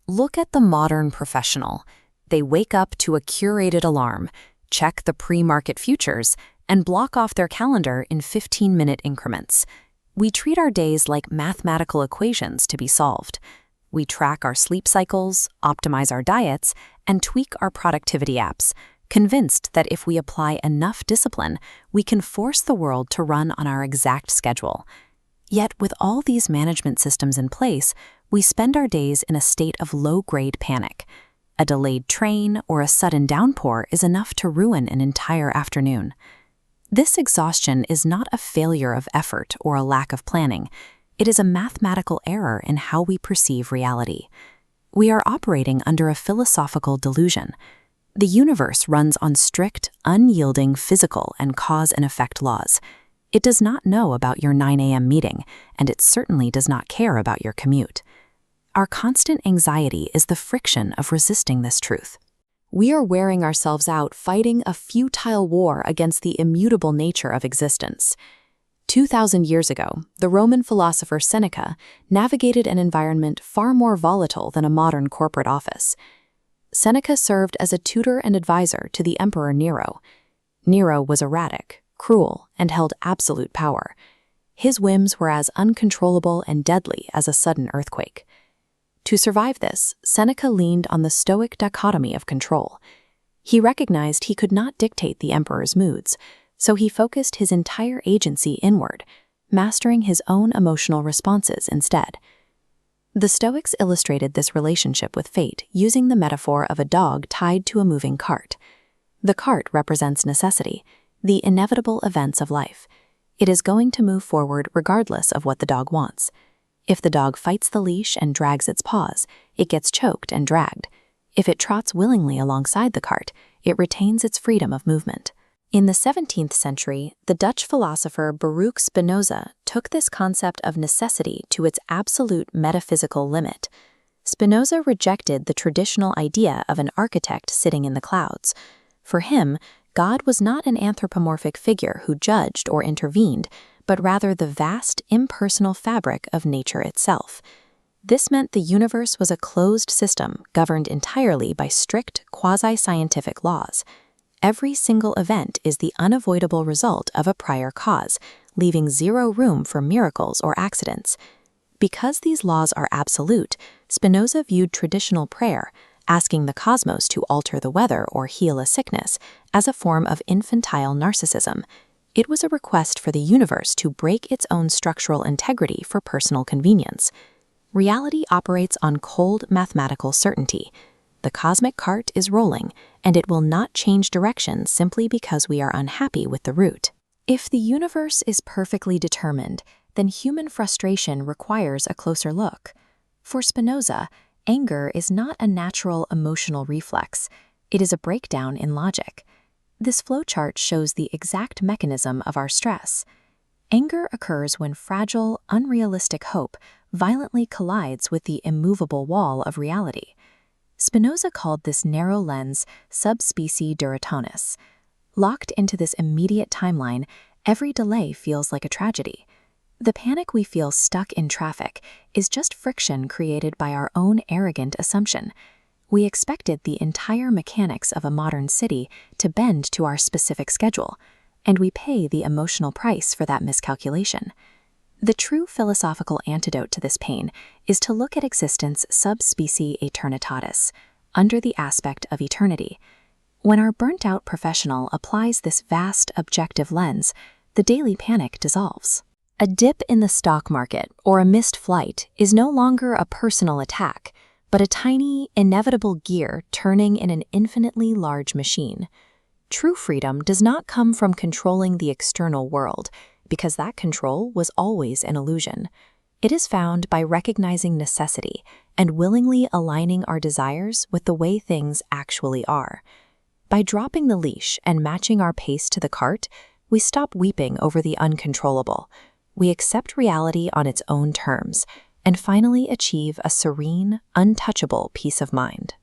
Look at the modern professional. They wake up to a curated alarm, check the pre-market futures, and block off their calendar in 15-minute increments. We treat our days like mathematical equations to be solved. We track our sleep cycles, optimize our diets, and tweak our productivity apps, convinced that if we apply enough discipline, we can force the world to run on our exact schedule. Yet, with all these management systems in place, we spend our days in a state of low-grade panic. A delayed train or a sudden downpour is enough to ruin an entire afternoon. This exhaustion is not a failure of effort or a lack of planning. It is a mathematical error in how we perceive reality. We are operating under a philosophical delusion. The universe runs on strict, unyielding physical and cause and effect laws. It does not know about your 9 a.m. meeting, and it certainly does not care about your commute. Our constant anxiety is the friction of resisting this truth. We are wearing ourselves out fighting a futile war against the immutable nature of existence. 2,000 years ago, the Roman philosopher Seneca navigated an environment far more volatile than a modern corporate office. Seneca served as a tutor and advisor to the Emperor Nero. Nero was erratic, cruel, and held absolute power. His whims were as uncontrollable and deadly as a sudden earthquake. To survive this, Seneca leaned on the Stoic dichotomy of control. He recognized he could not dictate the emperor's moods, so he focused his entire agency inward, mastering his own emotional responses instead. The Stoics illustrated this relationship with fate using the metaphor of a dog tied to a moving cart. The cart represents necessity, the inevitable events of life. It is going to move forward regardless of what the dog wants. If the dog fights the leash and drags its paws, it gets choked and dragged. If it trots willingly alongside the cart, it retains its freedom of movement. In the 17th century, the Dutch philosopher Baruch Spinoza took this concept of necessity to its absolute metaphysical limit. Spinoza rejected the traditional idea of an architect sitting in the clouds. For him, God was not an anthropomorphic figure who judged or intervened, but rather the vast, impersonal fabric of nature itself. This meant the universe was a closed system governed entirely by strict, quasi-scientific laws. Every single event is the unavoidable result of a prior cause, leaving zero room for miracles or accidents. Because these laws are absolute, Spinoza viewed traditional prayer, asking the cosmos to alter the weather or heal a sickness, as a form of infantile narcissism. It was a request for the universe to break its own structural integrity for personal convenience. Reality operates on cold mathematical certainty. The cosmic cart is rolling, and it will not change direction simply because we are unhappy with the route. If the universe is perfectly determined, then human frustration requires a closer look. For Spinoza, anger is not a natural emotional reflex. It is a breakdown in logic. This flowchart shows the exact mechanism of our stress. Anger occurs when fragile, unrealistic hope violently collides with the immovable wall of reality. Spinoza called this narrow lens subspecie duratonis. Locked into this immediate timeline, every delay feels like a tragedy. The panic we feel stuck in traffic is just friction created by our own arrogant assumption. We expected the entire mechanics of a modern city to bend to our specific schedule, and we pay the emotional price for that miscalculation. The true philosophical antidote to this pain is to look at existence subspecie aeternitatis, under the aspect of eternity. When our burnt-out professional applies this vast objective lens, the daily panic dissolves. A dip in the stock market or a missed flight is no longer a personal attack, but a tiny, inevitable gear turning in an infinitely large machine. True freedom does not come from controlling the external world, because that control was always an illusion. It is found by recognizing necessity and willingly aligning our desires with the way things actually are. By dropping the leash and matching our pace to the cart, we stop weeping over the uncontrollable. We accept reality on its own terms and finally achieve a serene, untouchable peace of mind.